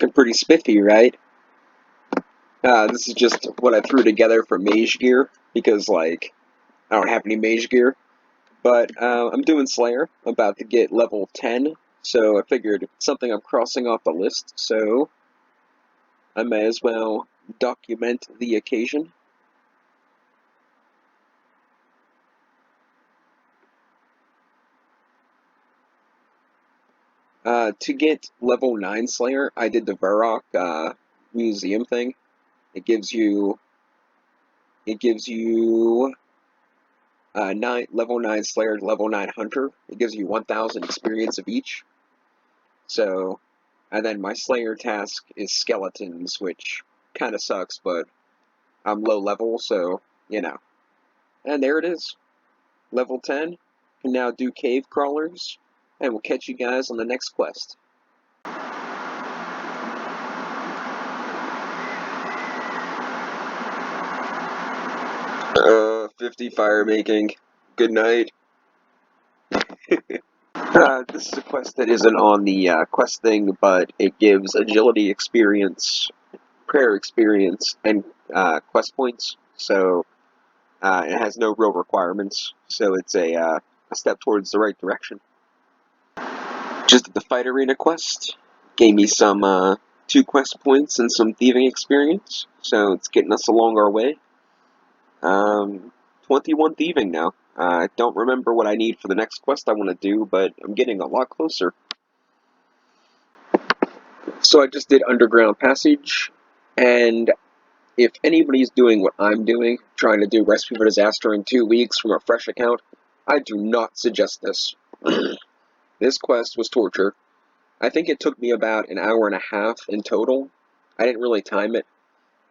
Looking pretty spiffy, right? This is just what I threw together for mage gear, because, like, I don't have any mage gear. But I'm doing Slayer, I'm about to get level 10, so I figured it's something I'm crossing off the list, so I may as well document the occasion. To get level 9 Slayer, I did the Varrock museum thing. It gives you level 9 Slayer, level 9 Hunter. It gives you 1,000 experience of each. So, and then my Slayer task is Skeletons, which kind of sucks, but I'm low level, so, you know. And there it is. Level 10. Can now do cave crawlers, and we'll catch you guys on the next quest. 50 fire making. Good night. This is a quest that isn't on the quest thing, but it gives agility experience, prayer experience, and quest points. So it has no real requirements. So it's a step towards the right direction. Just did the fight arena quest. Gave me some 2 quest points and some thieving experience. So it's getting us along our way. 21 thieving now. I don't remember what I need for the next quest I want to do, but I'm getting a lot closer. So I just did Underground Passage, and if anybody's doing what I'm doing, trying to do Recipe for Disaster in 2 weeks from a fresh account, I do not suggest this. This quest was torture. I think it took me about an hour and a half in total. I didn't really time it,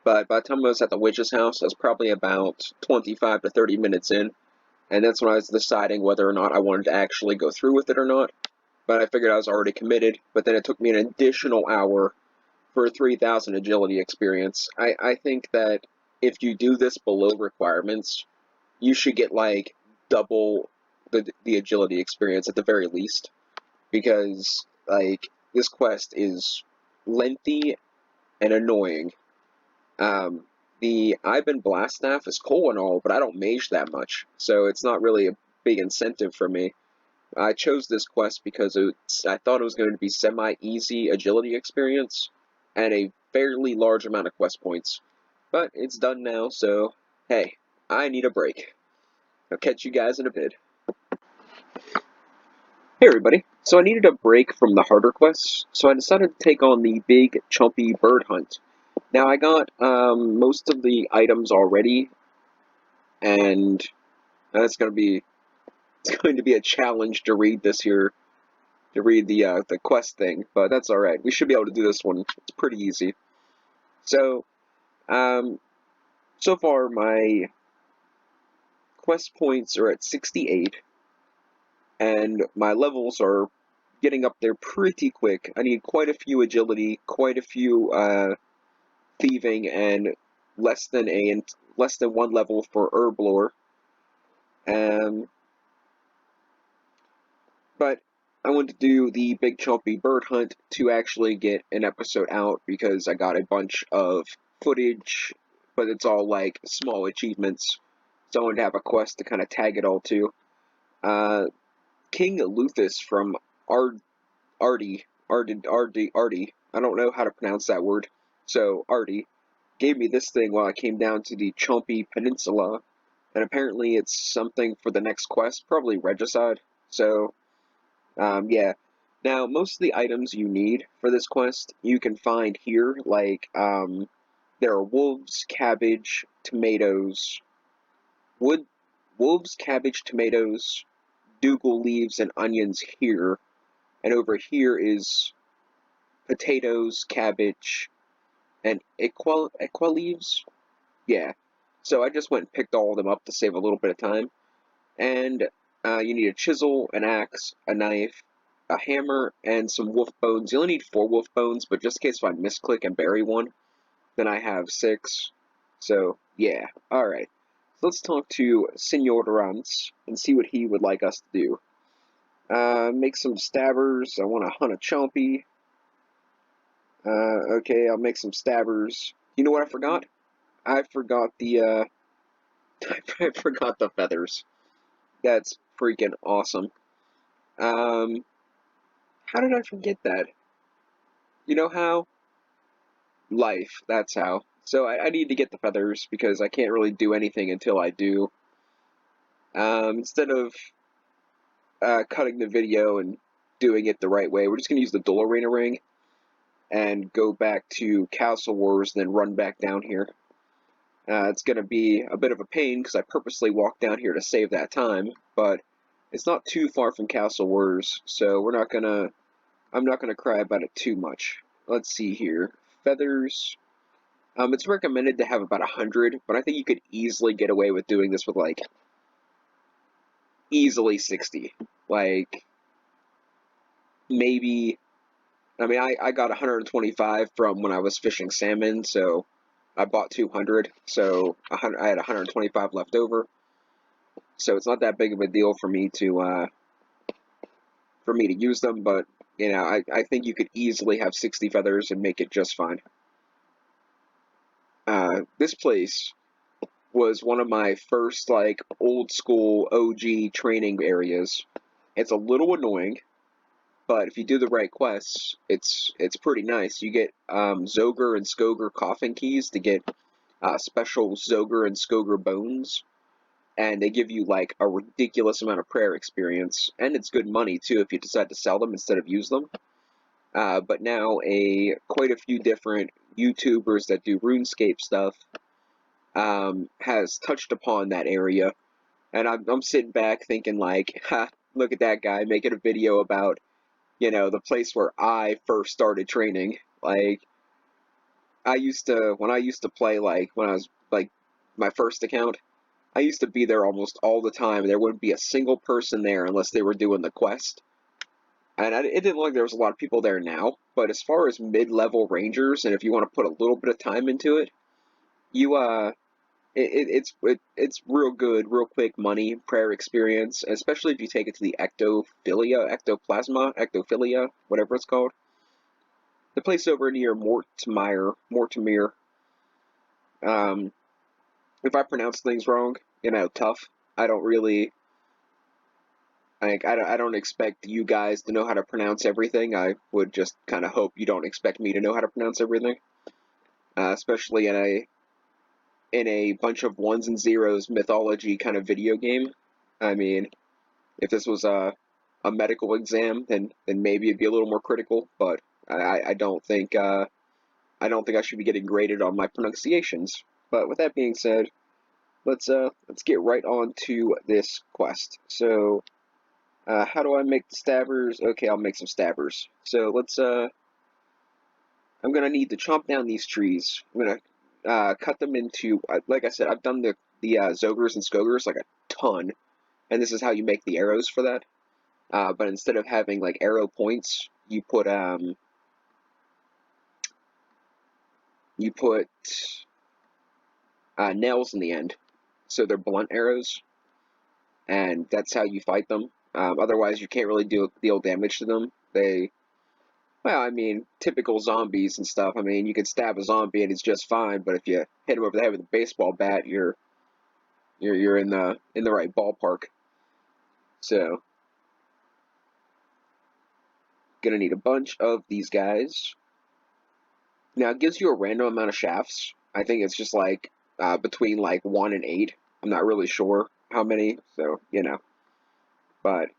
but by the time I was at the witch's house, I was probably about 25 to 30 minutes in, and that's when I was deciding whether or not I wanted to actually go through with it or not. But I figured I was already committed, but then it took me an additional hour for 3,000 agility experience. I think that if you do this below requirements, you should get, like, double the agility experience at the very least. Because, like, this quest is lengthy and annoying. The Ivan Blast Staff is cool and all, but I don't mage that much, so it's not really a big incentive for me. I chose this quest because I thought it was going to be semi-easy agility experience and a fairly large amount of quest points. But it's done now, so hey, I need a break. I'll catch you guys in a bit. Hey everybody, so I needed a break from the harder quests, so I decided to take on the big chompy bird hunt. Now I got most of the items already, and that's going to be a challenge to read this here, to read the quest thing, but that's alright. We should be able to do this one. It's pretty easy. So, so far my quest points are at 68, and my levels are getting up there pretty quick. I need quite a few agility, quite a few thieving, and less than 1 level for herb lore. But I want to do the big chompy bird hunt to actually get an episode out, because I got a bunch of footage, but it's all like small achievements, so I wanted to have a quest to kind of tag it all to. King Luthus from Ardy, I don't know how to pronounce that word, so Ardy, gave me this thing while I came down to the Chompy Peninsula, and apparently it's something for the next quest, probably Regicide, so yeah. Now, most of the items you need for this quest, you can find here, like, there are wolves, cabbage, tomatoes, wolves, cabbage, tomatoes, dougal leaves, and onions here, and over here is potatoes, cabbage, and equa leaves? Yeah. So I just went and picked all of them up to save a little bit of time, and you need a chisel, an axe, a knife, a hammer, and some wolf bones. You only need 4 wolf bones, but just in case if I misclick and bury one, then I have 6. So, yeah. Alright. So let's talk to Senor Durance and see what he would like us to do. Make some stabbers. I want to hunt a chompy. Okay, I'll make some stabbers. You know what I forgot? I forgot the, I forgot the feathers. That's freaking awesome. How did I forget that? You know how? Life, that's how. So I need to get the feathers because I can't really do anything until I do. Instead of cutting the video and doing it the right way, we're just going to use the Dual Arena Ring and go back to Castle Wars, then run back down here. It's going to be a bit of a pain because I purposely walked down here to save that time, but it's not too far from Castle Wars, so I'm not gonna cry about it too much. Let's see here. Feathers. It's recommended to have about 100, but I think you could easily get away with doing this with like easily 60. Like maybe. I mean, I got 125 from when I was fishing salmon, so I bought 200, so I had 125 left over. So it's not that big of a deal for me to use them, but you know, I think you could easily have 60 feathers and make it just fine. This place was one of my first like old school OG training areas. It's a little annoying, but if you do the right quests, it's pretty nice. You get Zogre and Skoger coffin keys to get special Zogre and Skoger bones, and they give you like a ridiculous amount of prayer experience, and it's good money too if you decide to sell them instead of use them. But now quite a few different YouTubers that do RuneScape stuff has touched upon that area, and I'm sitting back thinking like, ha, look at that guy making a video about, you know, the place where I first started training. Like, when I used to play, like, when I was, like, my first account, I used to be there almost all the time. There wouldn't be a single person there unless they were doing the quest. And it didn't look like there was a lot of people there now, but as far as mid-level rangers, and if you want to put a little bit of time into it, you, it's real good, real quick money, prayer experience, especially if you take it to the ectophilia, whatever it's called. The place over near Mortimer. Um, if I pronounce things wrong, you know, tough. I don't really, I don't expect you guys to know how to pronounce everything. I would just kind of hope you don't expect me to know how to pronounce everything, especially in a bunch of ones and zeros mythology kind of video game. I mean, if this was a medical exam, then maybe it'd be a little more critical. But I don't think I should be getting graded on my pronunciations. But with that being said, let's get right on to this quest. So, how do I make the stabbers? Okay, I'll make some stabbers. So let's I'm gonna need to chomp down these trees. I'm gonna cut them into, like I said, I've done the Zogres and Skogres like a ton, and this is how you make the arrows for that. But instead of having like arrow points, you put nails in the end, so they're blunt arrows, and that's how you fight them. Otherwise, you can't really deal damage to them. Well, I mean, typical zombies and stuff. I mean, you can stab a zombie and it's just fine, but if you hit him over the head with a baseball bat, you're in the right ballpark. So, gonna need a bunch of these guys. Now, it gives you a random amount of shafts. I think it's just like between like 1 and 8. I'm not really sure how many, so you know. But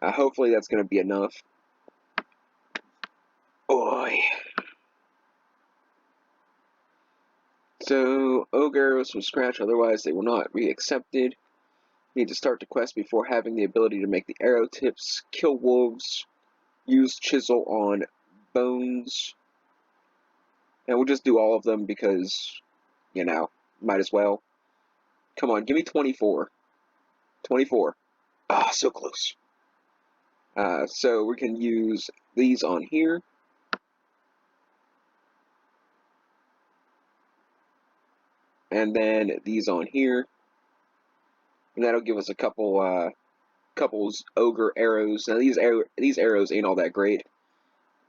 hopefully that's gonna be enough. Oi. So, ogres from scratch, otherwise they will not be accepted. Need to start the quest before having the ability to make the arrow tips, kill wolves, use chisel on bones, and we'll just do all of them because, you know, might as well. Come on, give me 24. 24. Ah, so close. So we can use these on here. And then these on here. And that'll give us a couple ogre arrows. Now these arrows ain't all that great.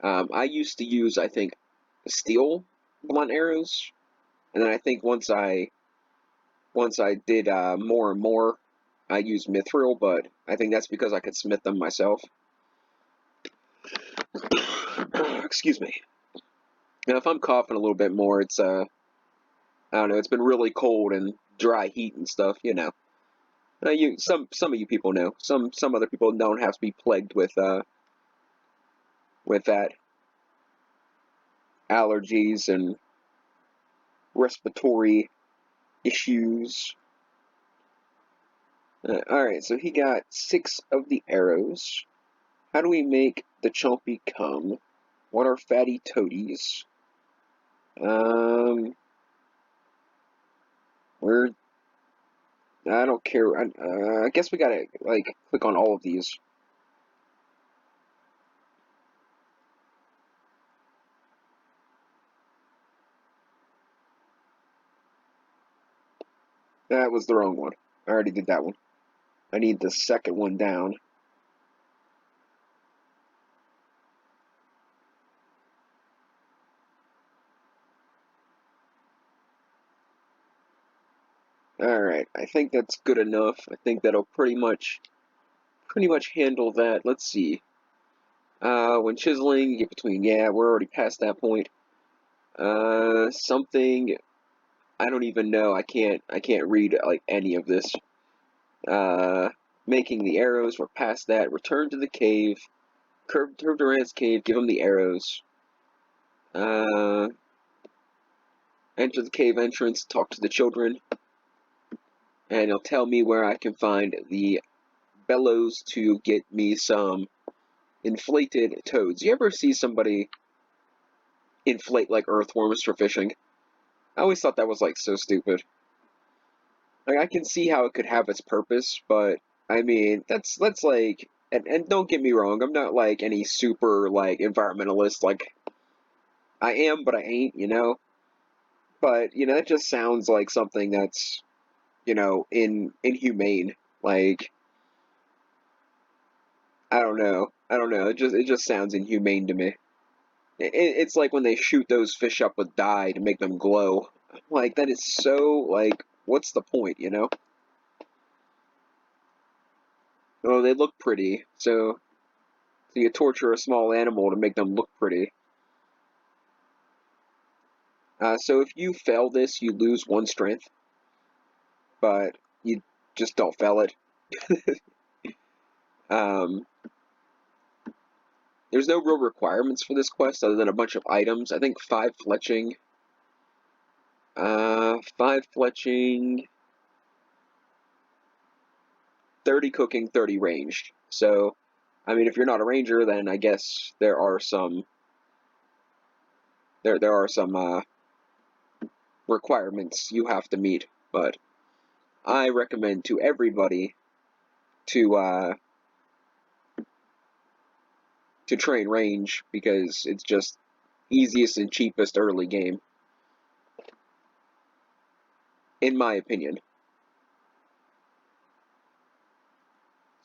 I used to use, I think, steel blunt arrows, and then I think once I did more and more, I used mithril, but I think that's because I could smith them myself. Excuse me. Now, if I'm coughing a little bit more, it's I don't know. It's been really cold and dry heat and stuff, you know. Some of you people know. Some other people don't have to be plagued with that allergies and respiratory issues. Alright, so he got 6 of the arrows. How do we make the chompy come? What are fatty toadies? We're... I don't care. I guess we gotta, like, click on all of these. That was the wrong one. I already did that one. I need the second one down. Alright, I think that's good enough. I think that'll pretty much handle that. Let's see. When chiseling, get between, yeah, we're already past that point. Something, I don't even know. I can't read, like, any of this. Making the arrows, we're past that. Return to the cave. Curve Durant's cave, give him the arrows. Enter the cave entrance, talk to the children. And he'll tell me where I can find the bellows to get me some inflated toads. You ever see somebody inflate, like, earthworms for fishing? I always thought that was, like, so stupid. Like, I can see how it could have its purpose, but, I mean, that's like, and don't get me wrong, I'm not, like, any super, like, environmentalist, like, I am, but I ain't, you know? But, you know, that just sounds like something that's, you know, inhumane. Like, I don't know. It just sounds inhumane to me. It's like when they shoot those fish up with dye to make them glow. Like, that is so, like, what's the point, you know? Oh, they look pretty, so you torture a small animal to make them look pretty. So if you fail this, you lose 1 strength, but you just don't fail it. There's no real requirements for this quest other than a bunch of items. I think 5 fletching. 5 fletching, 30 cooking, 30 ranged. So, I mean, if you're not a ranger, then I guess there are some requirements you have to meet. But I recommend to everybody to train range because it's just easiest and cheapest early game, in my opinion.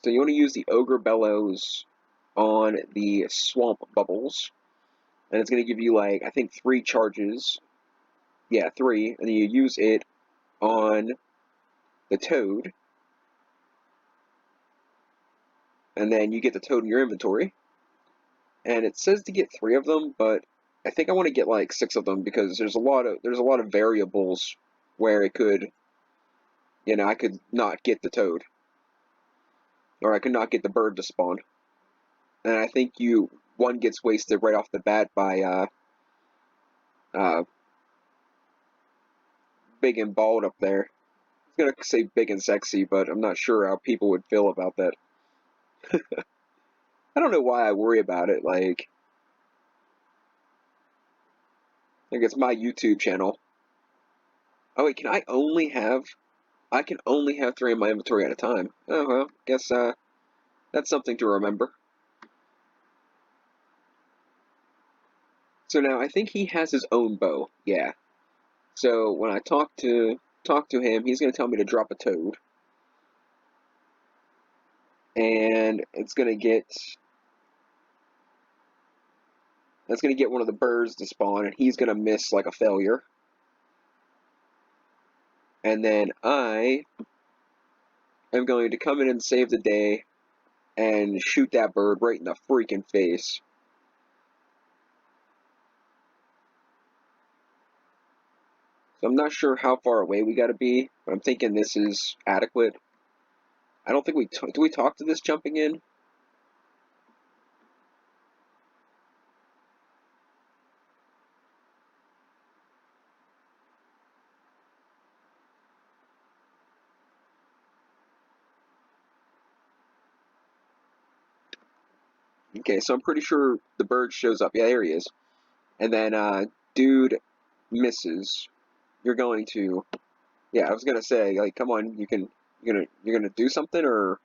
So you want to use the Ogre Bellows on the Swamp Bubbles, and it's going to give you, like, I think 3 charges. Yeah, 3, and then you use it on the Toad, and then you get the Toad in your inventory. And it says to get 3 of them, but I think I want to get, like, 6 of them because there's a lot of variables where it could, you know, I could not get the Toad, or I could not get the bird to spawn. And I think one gets wasted right off the bat by Big and Bald up there. I was gonna say Big and Sexy, but I'm not sure how people would feel about that. I don't know why I worry about it. Like it's my YouTube channel. Oh wait, I can only have 3 in my inventory at a time. Oh well, guess that's something to remember. So now I think he has his own bow. Yeah. So when I talk to him, he's gonna tell me to drop a toad, and it's gonna get That's going to get one of the birds to spawn, and he's going to miss like a failure. And then I am going to come in and save the day and shoot that bird right in the freaking face. So I'm not sure how far away we got to be, but I'm thinking this is adequate. I don't think do we talk to this jumping in? Okay, so I'm pretty sure the bird shows up. Yeah, there he is. And then, dude misses. You're going to, yeah, I was gonna say, like, come on, you're gonna do something, or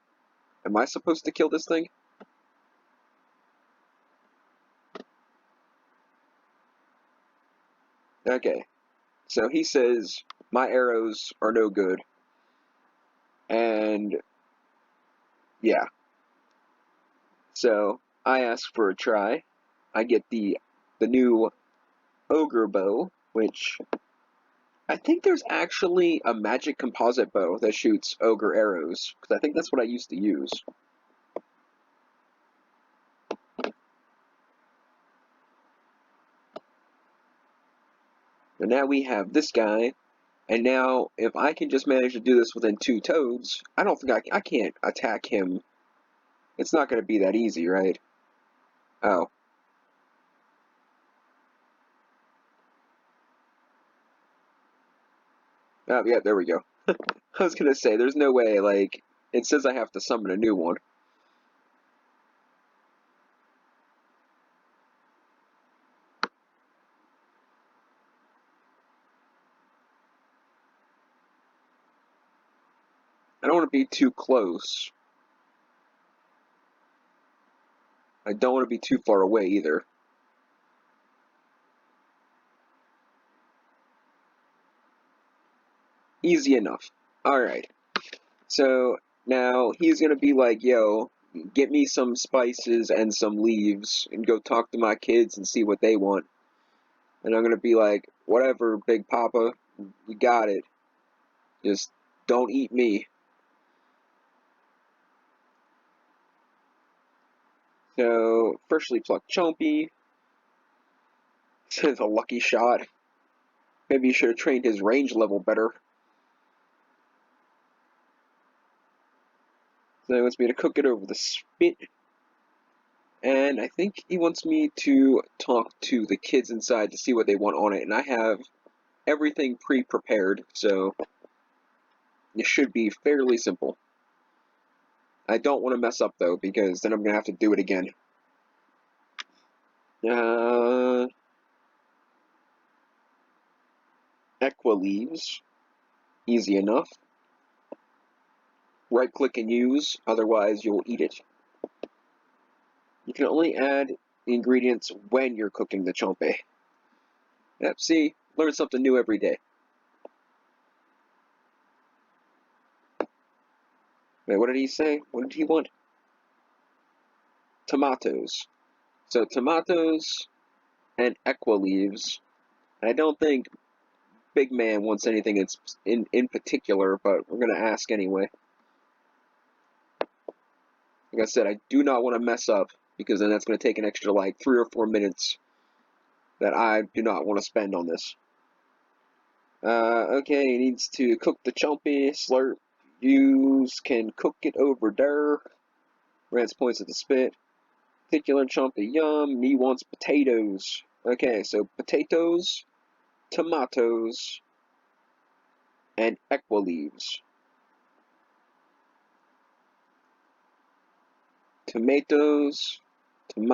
am I supposed to kill this thing? Okay, so he says my arrows are no good, and yeah, so I ask for a try. I get the new ogre bow, which I think there's actually a magic composite bow that shoots ogre arrows, because I think that's what I used to use. And now we have this guy, and now if I can just manage to do this within 2 toads, I don't think I can't attack him. It's not going to be that easy, right? Oh. Oh, yeah, there we go. I was going to say, there's no way, like, it says I have to summon a new one. I don't want to be too close. I don't want to be too far away either. Easy enough. Alright. So, now he's going to be like, yo, get me some spices and some leaves and go talk to my kids and see what they want. And I'm going to be like, whatever, Big Papa, you got it. Just don't eat me. So, freshly plucked chompy. It's a lucky shot. Maybe he should have trained his range level better. So he wants me to cook it over the spit. And I think he wants me to talk to the kids inside to see what they want on it. And I have everything pre-prepared, so it should be fairly simple. I don't want to mess up, though, because then I'm going to have to do it again. Equa leaves. Easy enough. Right-click and use, otherwise you'll eat it. You can only add the ingredients when you're cooking the chompy. Yep, see? Learn something new every day. Wait, what did he say? What did he want? Tomatoes. So tomatoes and equa leaves. I don't think Big Man wants anything in particular, but we're going to ask anyway. Like I said, I do not want to mess up, because then that's going to take an extra, like, 3 or 4 minutes that I do not want to spend on this. Okay, he needs to cook the chompy, slurp, use, can cook it over there. Rance points at the spit. Particular chompy, yum, he wants potatoes. Okay, so potatoes, tomatoes, and equa leaves. Tomatoes, and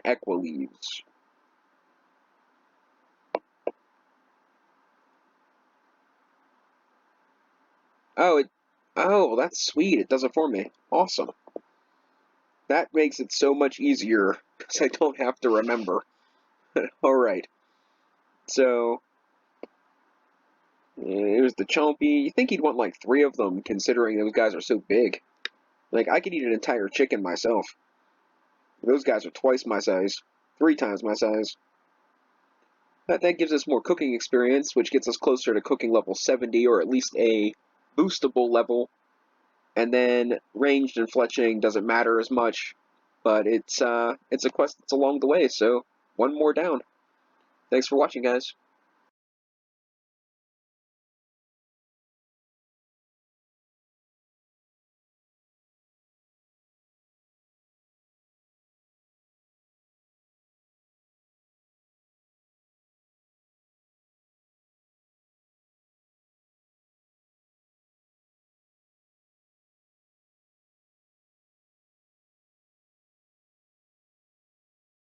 equa leaves. Oh, that's sweet. It does it for me. Awesome. That makes it so much easier, because I don't have to remember. Alright. So, here's the chompy. You think he'd want like 3 of them, considering those guys are so big. Like, I could eat an entire chicken myself. Those guys are twice my size. 3 times my size. That gives us more cooking experience, which gets us closer to cooking level 70, or at least a boostable level. And then ranged and fletching doesn't matter as much, but it's a quest that's along the way, so one more down. Thanks for watching, guys.